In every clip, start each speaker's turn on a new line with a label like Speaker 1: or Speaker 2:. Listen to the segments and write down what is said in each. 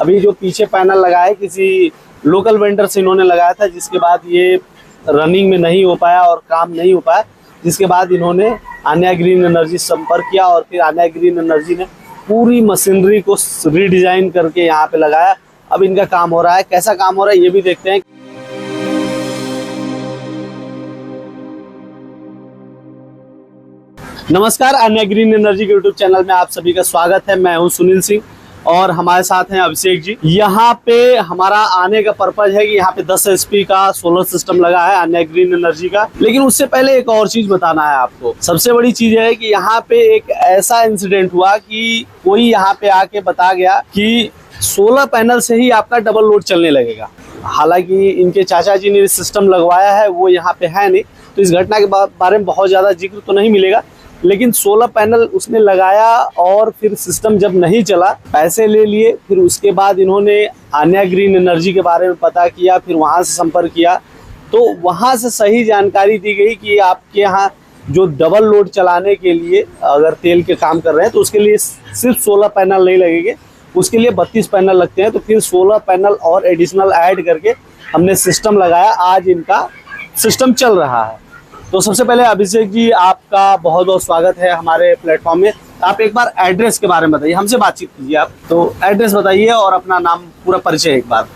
Speaker 1: अभी जो पीछे पैनल लगा है किसी लोकल वेंडर से इन्होंने लगाया था, जिसके बाद ये रनिंग में नहीं हो पाया और काम नहीं हो पाया, जिसके बाद इन्होंने आन्या ग्रीन एनर्जी से संपर्क किया और फिर आन्या ग्रीन एनर्जी ने पूरी मशीनरी को रीडिजाइन करके यहाँ पे लगाया। अब इनका काम हो रहा है, कैसा काम हो रहा है ये भी देखते हैं। नमस्कार, आन्या ग्रीन एनर्जी के यूट्यूब चैनल में आप सभी का स्वागत है। मैं हूं सुनील सिंह और हमारे साथ हैं अभिषेक जी। यहाँ पे हमारा आने का पर्पज है कि यहाँ पे 10 HP का सोलर सिस्टम लगा है आन्या ग्रीन एनर्जी का। लेकिन उससे पहले एक और चीज बताना है आपको। सबसे बड़ी चीज है कि यहाँ पे एक ऐसा इंसिडेंट हुआ कि कोई यहाँ पे आके बता गया कि सोलर पैनल से ही आपका डबल लोड चलने लगेगा। हालांकि इनके चाचा जी ने सिस्टम लगवाया है, वो यहाँ पे है नहीं, तो इस घटना के बारे में बहुत ज्यादा जिक्र तो नहीं मिलेगा। लेकिन सोलर पैनल उसने लगाया और फिर सिस्टम जब नहीं चला, पैसे ले लिए। फिर उसके बाद इन्होंने आन्या ग्रीन एनर्जी के बारे में पता किया, फिर वहां से संपर्क किया, तो वहां से सही जानकारी दी गई कि आपके यहाँ जो डबल लोड चलाने के लिए अगर तेल के काम कर रहे हैं तो उसके लिए सिर्फ सोलर पैनल नहीं लगेंगे, उसके लिए 32 पैनल लगते हैं। तो फिर सोलर पैनल और एडिशनल ऐड करके हमने सिस्टम लगाया। आज इनका सिस्टम चल रहा है। तो सबसे पहले अभिषेक जी, आपका बहुत बहुत स्वागत है हमारे प्लेटफॉर्म में। आप एक बार एड्रेस के बारे में बताइए, हमसे बातचीत कीजिए आप। तो एड्रेस बताइए और अपना नाम, पूरा परिचय एक बार।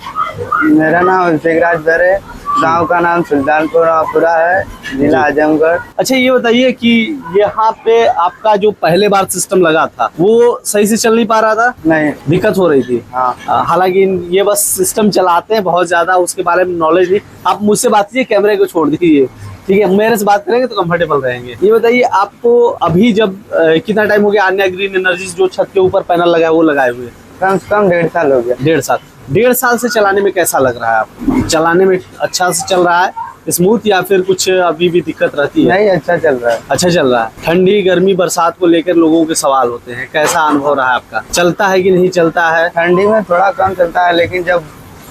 Speaker 2: मेरा नाम अभिषेक राजभर है, गांव का नाम सुल्तानपुरा है, जिला आजमगढ़।
Speaker 1: अच्छा, ये बताइए कि यहाँ पे आपका जो पहले बार सिस्टम लगा था वो सही से चल नहीं पा रहा था?
Speaker 2: नहीं,
Speaker 1: दिक्कत हो रही थी।
Speaker 2: हाँ।
Speaker 1: हालांकि ये बस सिस्टम चलाते हैं, बहुत ज्यादा उसके बारे में नॉलेज नहीं। आप मुझसे बात कीजिए, कैमरे को छोड़ दीजिए, ठीक है? मेरे से बात करेंगे तो कंफर्टेबल रहेंगे। ये बताइए, आपको अभी जब कितना टाइम हो गया आन्या ग्रीन एनर्जी जो छत के ऊपर पैनल लगा है वो लगाए हुए?
Speaker 2: कम से कम 1.5 साल हो गया।
Speaker 1: 1.5 साल। 1.5 साल से चलाने में कैसा लग रहा है आपको? चलाने में अच्छा से चल रहा है, स्मूथ, या फिर कुछ अभी भी दिक्कत रहती है?
Speaker 2: नहीं, अच्छा चल रहा है।
Speaker 1: अच्छा चल रहा है। ठंडी गर्मी बरसात को लेकर लोगों के सवाल होते हैं, कैसा अनुभव रहा है आपका? चलता है कि नहीं चलता है?
Speaker 2: ठंडी में थोड़ा कम चलता है, लेकिन जब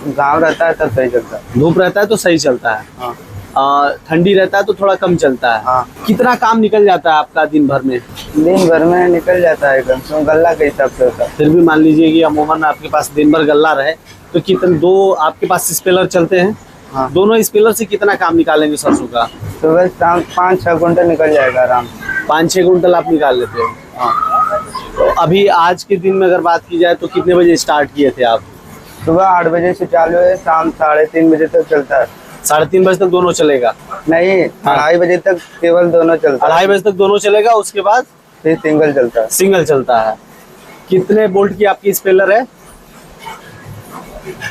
Speaker 2: गाँव रहता है तब सही चलता है।
Speaker 1: धूप रहता है तो सही चलता है।
Speaker 2: हाँ।
Speaker 1: ठंडी रहता है तो थोड़ा कम चलता है।
Speaker 2: हाँ।
Speaker 1: कितना काम निकल जाता है आपका दिन भर में?
Speaker 2: दिन भर में निकल जाता है, कम से कम गल्ला के हिसाब से होता है।
Speaker 1: फिर भी मान लीजिए कि अमूमन आपके पास दिन भर गल्ला रहे तो कितने, दो आपके पास स्पेलर चलते हैं?
Speaker 2: हाँ।
Speaker 1: दोनों स्पेलर से कितना काम निकालेंगे सरसों का?
Speaker 2: सुबह शाम 5-6 कुंटल निकल जाएगा आराम से।
Speaker 1: 5-6 कुंटल आप निकाल लेते हो?
Speaker 2: हाँ।
Speaker 1: तो अभी आज के दिन में अगर बात की जाए तो कितने बजे स्टार्ट किए थे आप?
Speaker 2: सुबह 8 बजे से चालू है, शाम 3:30 बजे तक चलता है।
Speaker 1: 3:30 बजे तक दोनों चलेगा?
Speaker 2: नहीं, 2:30 बजे तक केवल दोनों चलता है।
Speaker 1: 2:30 बजे तक दोनों चलेगा, उसके बाद
Speaker 2: फिर सिंगल चलता है।
Speaker 1: सिंगल चलता है। कितने वोल्ट की आपकी स्पेलर है?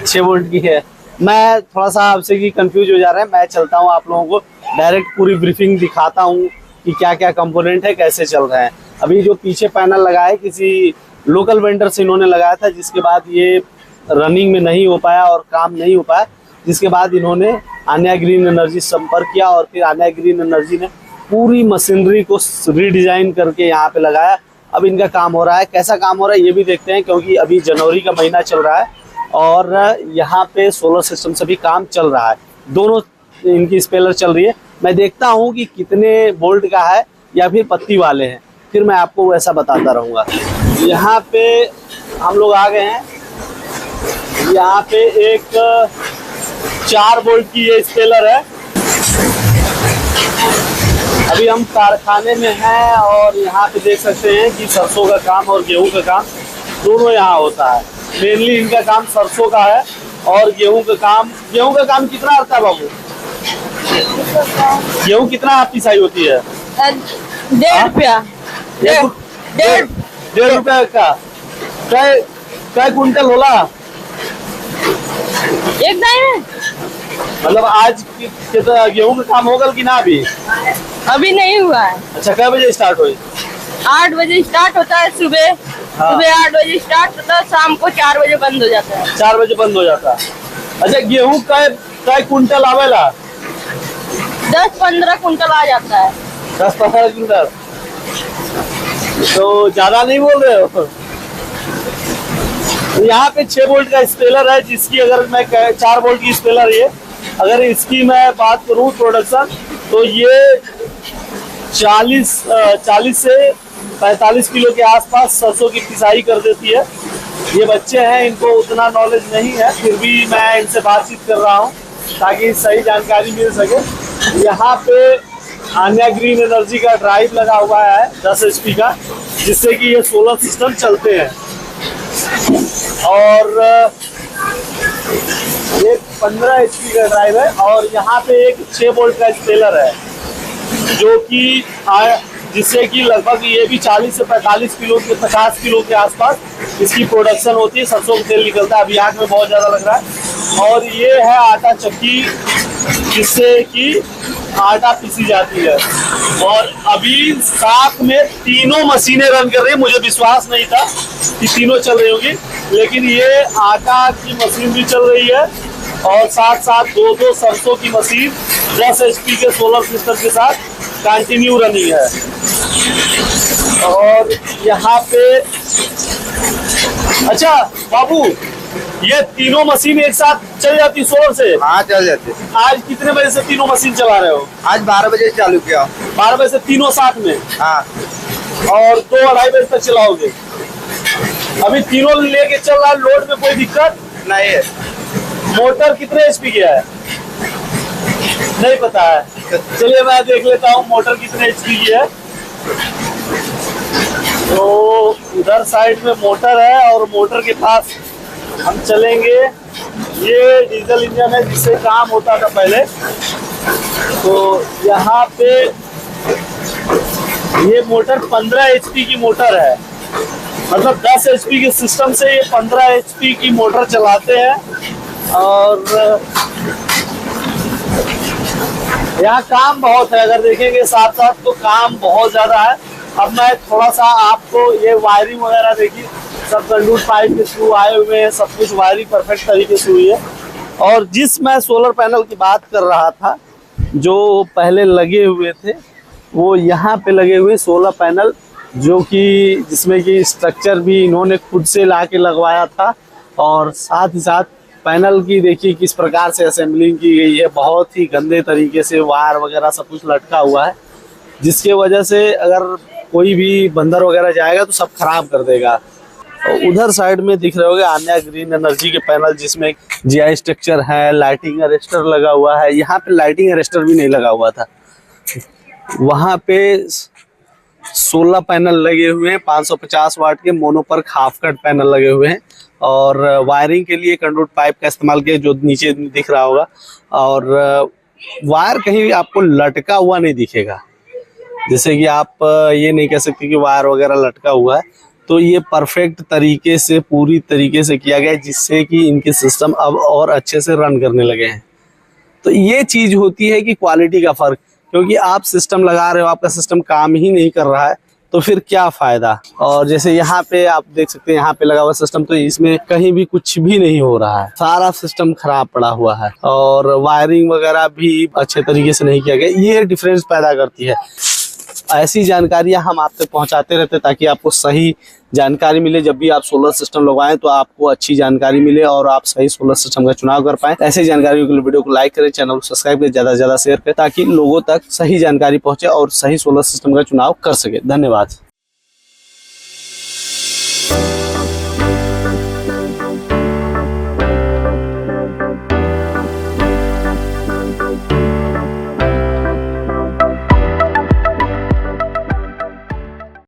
Speaker 1: 6 वोल्ट की है। मैं थोड़ा सा आपसे की कंफ्यूज हो जा रहा है। मैं चलता हूँ, आप लोगों को डायरेक्ट पूरी ब्रीफिंग दिखाता हूँ कि क्या क्या कंपोनेंट है, कैसे चल रहे हैं। अभी जो पीछे पैनल लगा है किसी लोकल वेंडर से इन्होंने लगाया था, जिसके बाद ये रनिंग में नहीं हो पाया और काम नहीं हो पाया, जिसके बाद इन्होंने आन्या ग्रीन एनर्जी से संपर्क किया और फिर आन्या ग्रीन एनर्जी ने पूरी मशीनरी को रीडिजाइन करके यहाँ पे लगाया। अब इनका काम हो रहा है, कैसा काम हो रहा है ये भी देखते हैं, क्योंकि अभी जनवरी का महीना चल रहा है और यहाँ पे सोलर सिस्टम से भी काम चल रहा है। दोनों इनकी स्पेलर चल रही है। मैं देखता हूँ कि कितने वोल्ट का है या फिर पत्ती वाले हैं, फिर मैं आपको वैसा बताता रहूँगा। यहाँ पे हम लोग आ गए हैं। यहाँ पे एक 4 वोल्ट की ये स्पेलर है। अभी हम कारखाने में हैं और यहाँ पे देख सकते हैं कि सरसों का काम और गेहूं का काम दोनों यहाँ होता है। मेनली इनका काम सरसों का है और गेहूं का काम कितना आता है बाबू? गेहूं कितना आपकी पिसाई होती है?
Speaker 3: 1.5 रुपया।
Speaker 1: 1.5 रुपया का कै कुंटल होला?
Speaker 3: एक टाइम है,
Speaker 1: मतलब आज गेहूं का काम होगा कि ना?
Speaker 3: अभी नहीं हुआ है।
Speaker 1: अच्छा, कै बजे स्टार्ट हुई?
Speaker 3: 8 बजे स्टार्ट होता है सुबह।
Speaker 1: हाँ।
Speaker 3: सुबह 8 बजे स्टार्ट होता है, शाम को 4 बजे बंद हो जाता है।
Speaker 1: 4 बजे बंद हो जाता है। अच्छा, गेहूं कै कुंटल आवेला?
Speaker 3: 10-15 कुंटल आ जाता है।
Speaker 1: 10-15 कुंटल तो ज्यादा नहीं बोल रहे हो? यहाँ पे 6 वोल्ट का स्पेलर है, जिसकी अगर मैं 4 वोल्ट की स्पेलर है, अगर इसकी मैं बात करूँ प्रोडक्शन, तो ये 40 से 45 किलो के आसपास सरसों की पिसाई कर देती है ये बच्चे हैं, इनको उतना नॉलेज नहीं है, फिर भी मैं इनसे बातचीत कर रहा हूँ ताकि सही जानकारी मिल सके। यहाँ पे आन्या ग्रीन एनर्जी का ड्राइव लगा हुआ है 10 HP का, जिससे कि ये सोलर सिस्टम चलते हैं। और ये 15 HP का ड्राइव है और यहाँ पे एक 6 वोल्ट का इंपेलर है, जो कि जिससे कि लगभग ये भी 40 से 45 किलो के 50 किलो के आसपास इसकी प्रोडक्शन होती है। सरसों का तेल निकलता है, अभी आग में बहुत ज़्यादा लग रहा है। और ये है आटा चक्की, जिससे कि आटा पीसी जाती है। और अभी साथ में तीनों मशीनें रन कर रही है। मुझे विश्वास नहीं था कि तीनों चल रही होगी, लेकिन ये आटा की मशीन भी चल रही है और साथ साथ दो सरसों की मशीन 10 HP के सोलर सिस्टम के साथ कंटिन्यू रनिंग है। और यहाँ पे अच्छा बाबू, ये तीनों मशीन एक साथ चल जाती सोलर से?
Speaker 2: हाँ चल जाते।
Speaker 1: आज कितने बजे से तीनों मशीन चला रहे हो?
Speaker 2: आज 12 बजे चालू किया।
Speaker 1: 12 बजे से तीनों साथ में?
Speaker 2: हाँ।
Speaker 1: और 2-2:30 बजे तक चलाओगे? अभी तीनों लेके चल रहा है, लोड में कोई दिक्कत
Speaker 2: नहीं है।
Speaker 1: मोटर कितने HP की है नहीं पता है? चलिए मैं देख लेता हूँ मोटर कितने HP की है। तो उधर साइड में मोटर है और मोटर के पास हम चलेंगे। ये डीजल इंजन है जिससे काम होता था पहले। तो यहाँ पे ये मोटर 15 HP की मोटर है, मतलब 10 HP के सिस्टम से ये 15 HP की मोटर चलाते हैं। और यहाँ काम बहुत है, अगर देखेंगे साथ साथ तो काम बहुत ज्यादा है। अब मैं थोड़ा सा आपको ये वायरिंग वगैरह देखिए, सब कंडूट पाइप के थ्रू आए हुए हैं, सब कुछ वायरिंग परफेक्ट तरीके से हुई है। और जिस मैं सोलर पैनल की बात कर रहा था जो पहले लगे हुए थे, वो यहाँ पे लगे हुए सोलर पैनल, जो कि जिसमें कि स्ट्रक्चर भी इन्होंने खुद से ला के लगवाया था। और साथ ही साथ पैनल की देखिए किस प्रकार से असेंबलिंग की गई है, बहुत ही गंदे तरीके से वायर वगैरह सब कुछ लटका हुआ है, जिसके वजह से अगर कोई भी बंदर वगैरह जाएगा तो सब खराब कर देगा। और उधर साइड में दिख रहे होंगे आन्या ग्रीन एनर्जी के पैनल, जिसमें GI स्ट्रक्चर है, लाइटिंग अरेस्टर लगा हुआ है। यहाँ पे लाइटिंग अरेस्टर भी नहीं लगा हुआ था। वहाँ पे 16 पैनल लगे हुए हैं, 550 वाट के मोनोपर हाफ कट पैनल लगे हुए हैं। और वायरिंग के लिए कंडक्ट पाइप का इस्तेमाल किया, जो नीचे दिख रहा होगा। और वायर कहीं भी आपको लटका हुआ नहीं दिखेगा, जैसे कि आप ये नहीं कह सकते कि वायर वगैरह लटका हुआ है। तो ये परफेक्ट तरीके से पूरी तरीके से किया गया है, जिससे कि इनके सिस्टम अब और अच्छे से रन करने लगे हैं। तो ये चीज़ होती है कि क्वालिटी का फ़र्क, क्योंकि आप सिस्टम लगा रहे हो, आपका सिस्टम काम ही नहीं कर रहा है, तो फिर क्या फ़ायदा। और जैसे यहाँ पे आप देख सकते हैं, यहाँ पे लगा हुआ सिस्टम, तो इसमें कहीं भी कुछ भी नहीं हो रहा है, सारा सिस्टम खराब पड़ा हुआ है। और वायरिंग वगैरह भी अच्छे तरीके से नहीं किया गया। ये डिफरेंस पैदा करती है। ऐसी जानकारियां हम आप तक पहुंचाते रहते हैं ताकि आपको सही जानकारी मिले। जब भी आप सोलर सिस्टम लगवाएं तो आपको अच्छी जानकारी मिले और आप सही सोलर सिस्टम का चुनाव कर पाएं। ऐसी जानकारियों के लिए वीडियो को लाइक करें, चैनल को सब्सक्राइब करें, ज़्यादा से ज़्यादा शेयर करें, ताकि लोगों तक सही जानकारी पहुंचे और सही सोलर सिस्टम का चुनाव कर सके। धन्यवाद।